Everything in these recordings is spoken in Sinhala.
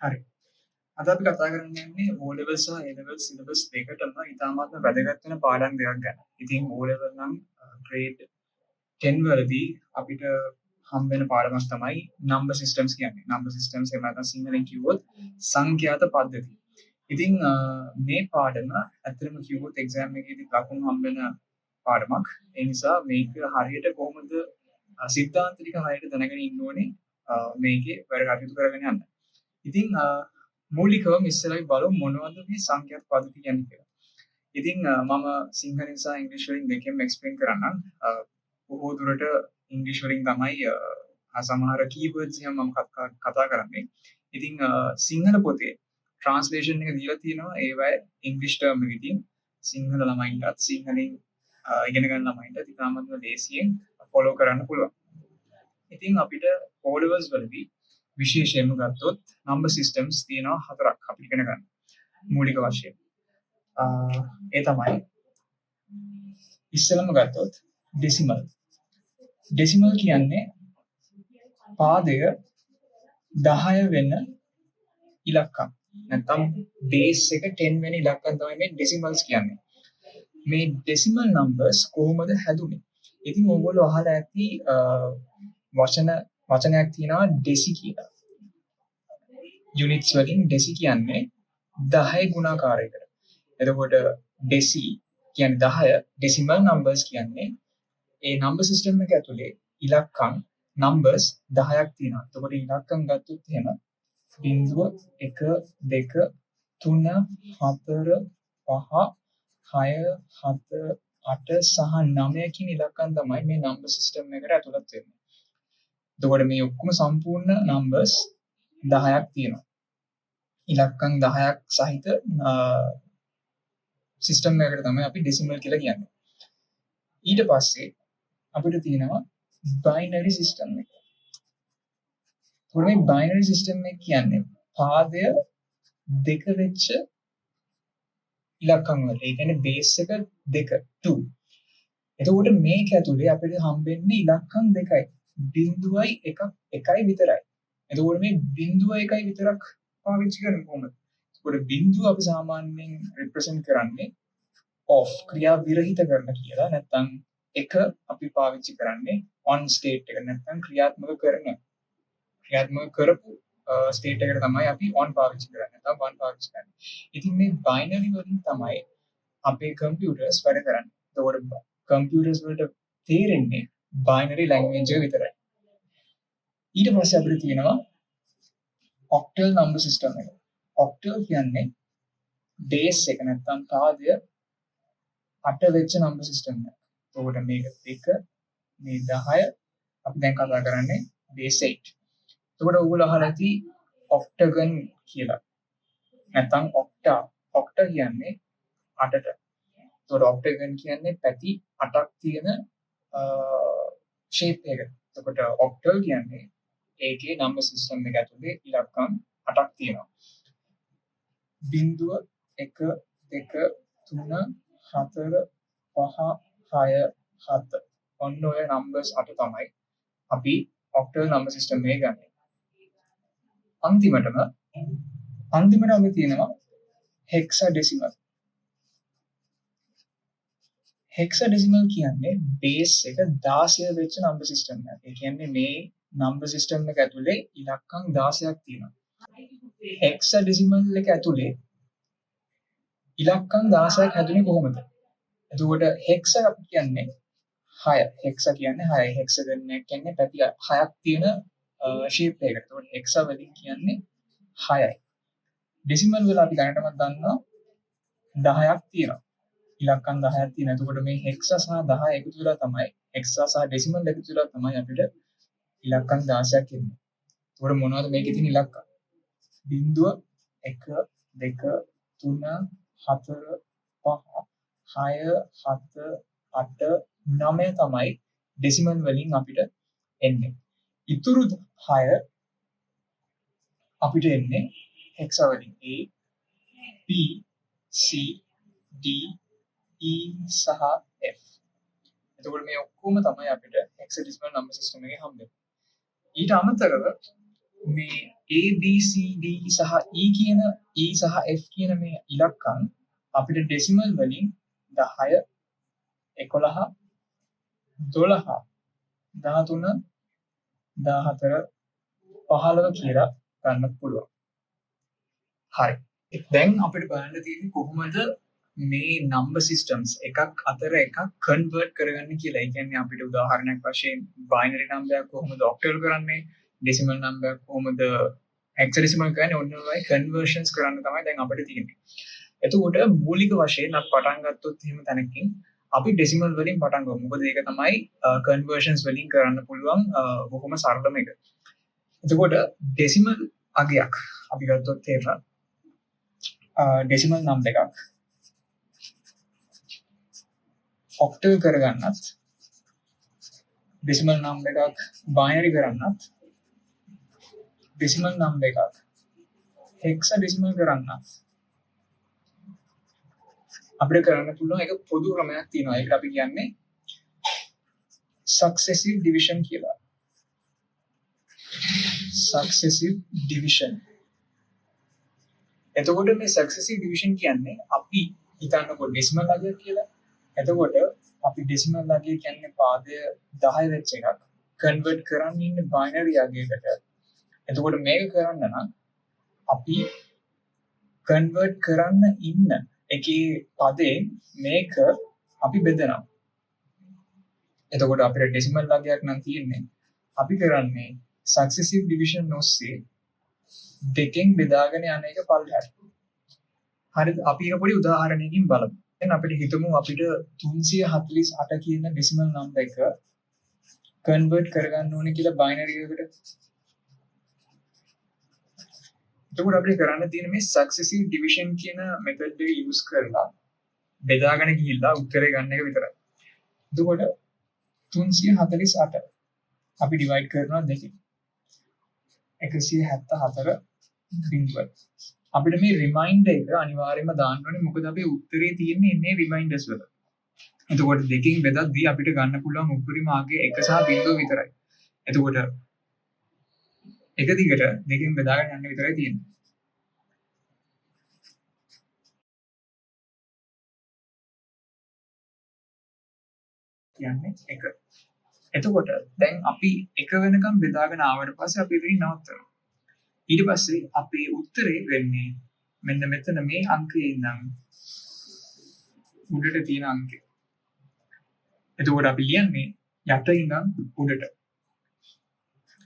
හරි. අද අපි කතා කරන්න යන්නේ O level සහ A level සිලබස් දෙකටම ඉතාමත්ම වැදගත් වෙන පාඩම් දෙකක් ගැන. ඉතින් O level නම් grade 10 වලදී අපිට හම්බ වෙන පාඩමක් තමයි number systems කියන්නේ. number systems එහෙම නැත්නම් සිංහලෙන් කිව්වොත් සංඛ්‍යාත පද්ධති. ඉතින් මේ පාඩම ඇත්තටම කිව්වොත් exam එකේදී ලකුණු හම්බ වෙන පාඩමක්. ඒ නිසා මේක හරියට කොහොමද සිද්ධාන්ත ටික හරියට දැනගෙන ඉන්න ඕනේ මේකේ වැඩ කටයුතු කරගෙන යන්න. ඉතින් මූලිකවම ඉස්සෙල්ලා බලමු මොනවද මේ සංඛ්‍යාත පද්ධති කියන්නේ කියලා. ඉතින් මම සිංහලෙන් සහ ඉංග්‍රීසි වලින් දෙකෙන්ම එක්ස්ප්ලেইন කරන්නම්. බොහෝ දුරට ඉංග්‍රීසි වලින් තමයි සමහර කීවර්ඩ්ස් එහෙම මම කතා කරන්නේ. ඉතින් සිංහල පොතේ ට්‍රාන්ස්ලේෂන් එක දීලා තියෙනවා ඒවයි ඉංග්‍රීසි ටර්ම් එකකින් සිංහල ළමයින්ටත් සිංහලෙන් ඉගෙන ගන්න ළමයින්ටත් ඉතාමත්ම ලේසියෙන් ෆලෝ කරන්න පුළුවන්. ඉතින් අපිට O levels වලදී විශේෂයෙන්ම ගත්තොත් number systems තියෙනවා හතරක් අපි ඉගෙන ගන්න. මූලික වශයෙන්. ඒ තමයි ඉස්සෙල්ලම ගත්තොත් ඩෙසිමල්. ඩෙසිමල් කියන්නේ පාදය 10 වෙන ඉලක්කම්. නැත්නම් බේස් එක 10 වෙන ඉලක්කම් තමයි මේ ඩෙසිමල්ස් කියන්නේ. මේ ඩෙසිමල් නම්බර්ස් කොහොමද හැදුනේ? ඉතින් ඕගොල්ලෝ අහලා ඇති වචනයක් තියෙනවා ඩෙසි කියලා. යුනිට්ස් වලින් ඩෙසි කියන්නේ 10 ගුණාකාරයකට. එතකොට ඩෙසි කියන්නේ 10, ඩෙසිමල් නම්බර්ස් කියන්නේ ඒ නම්බර් සිස්ටම් එක ඇතුලේ ඉලක්කම් නම්බර්ස් 10ක් තියෙනවා. එතකොට ඉලක්කම් ගත්තොත් එහෙම 0 1 2 3 4 5 6 7 8 සහ 9 කියන ඉලක්කම් තමයි මේ නම්බර් සිස්ටම් එකට ඇතුළත් වෙන්නේ. එතකොට මේ ඔක්කොම සම්පූර්ණ නම්බර්ස් 10ක් තියෙනවා. ඉලක්කම් 10ක් සහිත සිස්ටම් එකකට තමයි අපි ඩෙසිමල් කියලා කියන්නේ. ඊට පස්සේ අපිට තියෙනවා බයිනරි සිස්ටම් එක. මේ බයිනරි සිස්ටම් එක කියන්නේ පාදය දෙක වෙච්ච ඉලක්කම් වල. ඒ කියන්නේ බේස් එක 2 2. එතකොට මේක ඇතුලේ අපිට හම්බෙන්නේ ඉලක්කම් දෙකයි. 0.1 විතරයි. එතකොට මේ 0.1 විතරක් පාවිච්චි කරන්නේ කොහොමද? එතකොට බිංදුව අපි සාමාන්‍යයෙන් represent කරන්නේ off ක්‍රියා විරහිත කරන කියලා. නැත්නම් එක අපි පාවිච්චි කරන්නේ on state එක. නැත්නම් ක්‍රියාත්මක කරපු state එකට තමයි අපි on පාවිච්චි කරන්නේ. නැත්නම් one පාවිච්චි කරන්නේ. ඉතින් මේ binary වලින් තමයි අපේ computers වැඩ කරන්නේ. එතකොට computers වලට තේරෙන්නේ binary language එක විතරයි. ඊට පස්සේ අපිට තියෙනවා octal number system එක. octal කියන්නේ base එක නැත්නම් පාදය 8 වෙච්ච number system එක. එතකොට මේක 2 මේ 10 අපි දැන් කතා කරන්නේ base 8. එතකොට ඔයගොල්ලෝ අහලා ඇති octagon කියලා. නැත්නම් octa කියන්නේ 8ට. එතකොට octagon කියන්නේ පැති 8ක් තියෙන shape එක. එතකොට octal කියන්නේ ඒකේ number system එක ඇතුලේ ඉලක්කම් 8ක් තියෙනවා. 0 1 2 3 4 5 6 7 ඔන්න ඔය numbers 8 තමයි අපි octal number system එකේ ගන්න. අන්තිමට අපි තියෙනවා hexadecimal. hexadecimal කියන්නේ base එක 16 වෙච්ච number system එකක්. ඒ කියන්නේ මේ number system එක ඇතුලේ ඉලක්කම් 16ක් තියෙනවා. hexadecimal එක ඇතුලේ ඉලක්කම් 16ක් හැදුනේ කොහොමද? එතකොට hexa අපි කියන්නේ 6. hexa කියන්නේ 6. hexagon එක කියන්නේ පැති 6ක් තියෙන shape එකකට. එතකොට hexa වලින් කියන්නේ 6යි. decimal වල අපි දැනටමත් දන්නවා 10ක් තියෙනවා. ඉලක්කම් 10ක් තියෙනවා. එතකොට මේ hexa සහ 10 එකතු වෙලා තමයි hexa සහ decimal එකතු වෙලා තමයි අපිට ඉලක්කම් 16ක් එන්නේ. එතකොට මොනවද මේකේ තියෙන ඉලක්කම්? 0 1 2 3 4 5 6 7 8 9 තමයි decimal වලින් අපිට එන්නේ. ඉතුරු 6 අපිට එන්නේ hexa වලින්. A B C D E සහ F. එතකොට මේ ඔක්කොම තමයි අපිට hexadecimal number system එකේ හම්බෙන්නේ. ඊට අමතරව මේ A B C D සහ E කියන E සහ F කියන මේ ඉලක්කම් අපිට ඩෙසිමල් වලින් 10 11 12 13 14 15 කියලා ගන්න පුළුවන්. හරි. දැන් අපිට බලන්න තියෙන්නේ කොහොමද මේ නම්බර් සිස්ටම්ස් එකක් අතර එකක් කන්වර්ට් කරගන්න කියලා. ඒ කියන්නේ අපිට උදාහරණයක් වශයෙන් බයිනරි නම්බරයක් කොහොමද ඔක්ටල් කරන්නේ, ඩෙසිමල් නම්බරයක් කොහොමද හෙක්සාඩෙසිමල් කරන්නේ, ඔන්න ඔයයි කන්වර්ෂන්ස් කරන්න තමයි දැන් අපිට තියෙන්නේ. එතකොට මූලික වශයෙන් අපි පටන් ගත්තොත් එහෙම තැනකින් අපි ඩෙසිමල් වලින් පටන් ගමු. මොකද ඒක තමයි කන්වර්ෂන්ස් වලින් කරන්න පුළුවන් බොහොම සරලම එක. එතකොට ඩෙසිමල් අගයක් අපි ගත්තොත් එහෙම ඩෙසිමල් නම්බර් එකක් ඔක්ටල් කරගන්නත්, ඩෙසිමල් නම්බර් එකක් බයිනරි කරන්නත්, ඩෙසිමල් නම්බර් එකක් හෙක්සාඩෙසිමල් කරන්නත් අපිට කරන්න පුළුවන් එක පොදු ක්‍රමයක් තියෙනවා. ඒකට අපි කියන්නේ successive division කියලා. successive division. එතකොට මේ successive division කියන්නේ අපි හිතන්නකො ඩෙසිමල් අගයක් කියලා. එතකොට අපි ඩෙසිමල් අගය කියන්නේ පාදය 10 වෙච්ච එකක් කන්වර්ට් කරන්න ඉන්නේ බයිනරි අගයකට. එතකොට මේක කරන්න නම් අපි කන්වර්ට් කරන්න ඉන්න එකේ පදේ මේක අපි බෙදනවා. එතකොට අපිට ඩෙසිමල් අගයක් නම් තියෙන්නේ. අපි කරන්නේ successive division ඔස්සේ දෙකෙන් බෙදාගෙන යන එක පල්ලෙහාට. හරිද? අපි එක පොඩි උදාහරණයකින් බලමු. දැන් අපිට හිතමු අපිට 348 කියන ඩෙසිමල් නම්බර් එක කන්වර්ට් කරගන්න ඕනේ කියලා බයිනරි එකකට. එතකොට අපිට කරන්න තියෙන මේ successive division කියන method එක use කරලා බෙදාගෙන ගිහිල්ලා උත්තරේ ගන්න එක විතරයි. එතකොට 348 අපි divide කරනවා දෙකෙන්. 174 බිංදුව. අපිට මේ රිමයින්ඩර් එක අනිවාර්යයෙන්ම දාන්න ඕනේ. මොකද අපේ උත්තරේ තියෙන්නේ ඉන්නේ රිමයින්ඩර්ස් වල. එතකොට දෙකෙන් බෙදද්දී අපිට ගන්න පුළුවන් උපරිම මාර්ගය 1 සහ බිංදුව විතරයි. එතකොට එක දිගට දෙකෙන් බෙදාගෙන යන්න විතරයි තියෙන්නේ. කියන්නේ 1. එතකොට දැන් අපි 1 වෙනකම් බෙදාගෙන ආවට පස්සේ අපි එතනින් නවත්තනවා. ඊට පස්සේ අපේ උත්තරේ වෙන්නේ මෙන්න මෙතන මේ අංකයේ ඉඳන් උඩට තියෙන අංකය. එතකොට අපි ලියන්නේ යට ඉඳන් උඩට.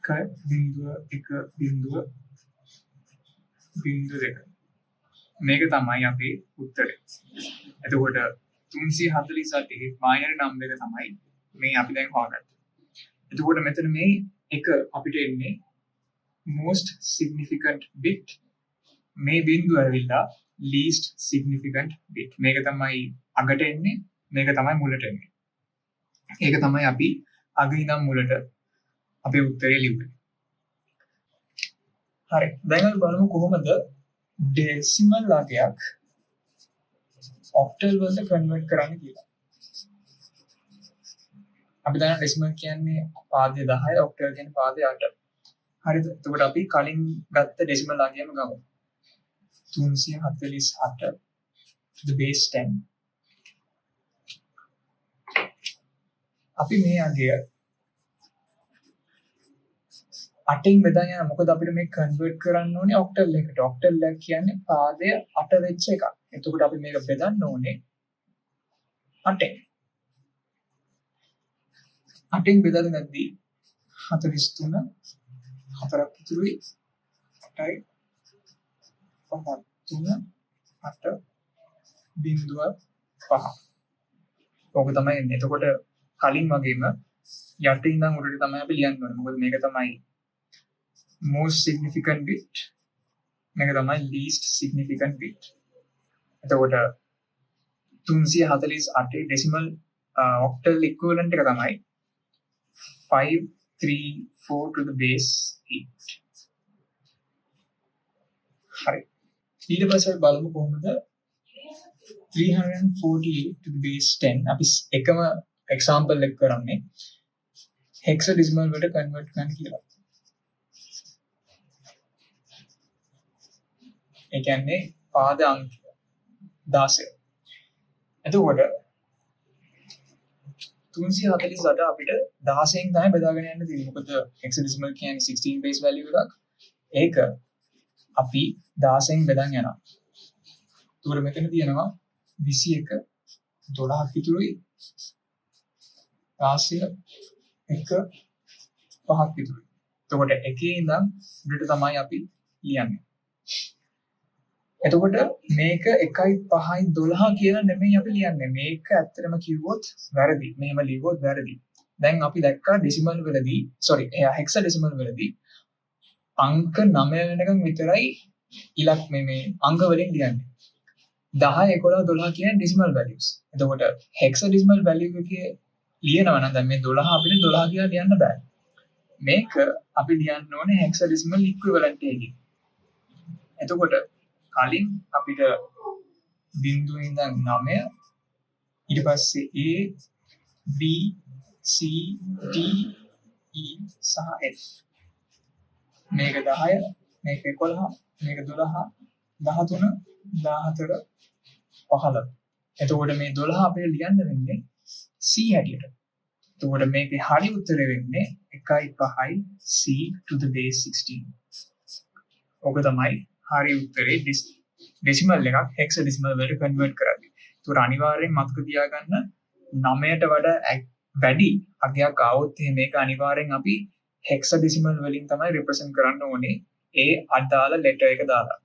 1.1.2. මේක තමයි අපේ උත්තරේ. එතකොට 348 බයිනරි නම්බර් එක තමයි මේ අපි දැන් හොයාගත්තේ. එතකොට මෙතන මේ එක අපිට එන්නේ most significant bit, මේ බිංදුව ඇවිල්ලා least significant bit. මේක තමයි අගට එන්නේ, මේක තමයි මුලට එන්නේ. ඒක තමයි අපි අග ඉඳන් මුලට අපේ උත්තරේ ලියුවේ. හරි. දැන් අපි බලමු කොහොමද ඩෙසිමල් අගයක් ඔක්ටල් වලට කන්වර්ට් කරන්න කියලා. අපි දන්නවා ඩෙසිමල් කියන්නේ පාදය 10, ඔක්ටල් කියන්නේ පාදය 8. හරිද? එතකොට අපි කලින් ගත්ත ඩෙසිමල් අගයම ගමු. 348 to the base 10. අපි මේ අගය 8න් බෙදා යන මොකද අපිට මේ කන්වර්ට් කරන්න ඕනේ ඔක්ටල් එකට. ඔක්ටල් එක කියන්නේ පාදය 8 වෙච්ච එකක්. එතකොට අපි මේක බෙදන්න ඕනේ 8න්. 8න් බෙදාගෙන නැද්දී 43 4ක් ඉතුරුයි 8යි 3 8 බිංදුව 5. ඕක තමයි එන්නේ. එතකොට කලින් වගේම යට ඉඳන් උඩට තමයි අපි ලියන්න ඕනේ. මොකද මේක තමයි most significant bit. මේක තමයි least significant bit. එතකොට 348 decimal octal equivalent එක තමයි 534 to the base 8. හරි. ඊට පස්සේ බලමු කොහොමද 348 to the base 10 අපි එකම example එක කරන්නේ hexadecimal වලට convert කරන්න කියලා. ඒ කියන්නේ පාද අංක 16. එතකොට 348 අපිට 16න් තමයි බෙදාගෙන යන්න තියෙන්නේ. මොකද hexadecimal කියන්නේ 16 base value එකක්. ඒක අපි 16න් බෙදන් යනවා. ඒතකොට මෙතන තියෙනවා 21 12ක් ඉතුරුයි. 16 1 5ක් ඉතුරුයි. එතකොට එකේ ඉඳන් උඩට තමයි අපි ලියන්නේ. එතකොට මේක 1යි 5යි 12 කියලා නෙමෙයි අපි ලියන්නේ. මේක ඇත්තටම කිව්වොත් වැරදි. මෙහෙම ලියුවොත් වැරදි. දැන් අපි දැක්කා ඩෙසිමල් වලදී හෙක්සාඩෙසිමල් වලදී අංක 9 වෙනකන් විතරයි ඉලක්ක මේ අංක වලින් ලියන්නේ. 10 11 12 කියන්නේ ඩෙසිමල් වැලියුස්. එතකොට හෙක්සාඩෙසිමල් වැලියු එකේ ලියනවා නම් දැන් මේ 12 අපිට 12 කියලා ලියන්න බෑ. මේක අපි ලියන්න ඕනේ හෙක්සාඩෙසිමල් ඉක්විවලන්ට් එකකින්. එතකොට කලින් අපිට බිංදුව ඉඳන් 9 ඊට පස්සේ A B C D E සහ F මේක 10 මේක 11 මේක 12 13 14 15 එතකොට මේ 12 අපිට ලියන්න වෙන්නේ C හැටියට. එතකොට මේකේ හරි උත්තරේ වෙන්නේ 1යි 5යි C to the base 16. ඔක තමයි හරි උත්තරේ ඩෙසිමල් එකක් හෙක්සාඩෙසිමල් වලට කන්වර්ට් කරන්නේ. ඒතකොට අනිවාර්යෙන් මතක තියාගන්න 9ට වඩා වැඩි අගයක් આવොත් මේක අනිවාර්යෙන් අපි හෙක්සාඩෙසිමල් වලින් තමයි රිප්‍රසන්ට් කරන්න ඕනේ ඒ අදාළ ලෙටර් එක දාලා.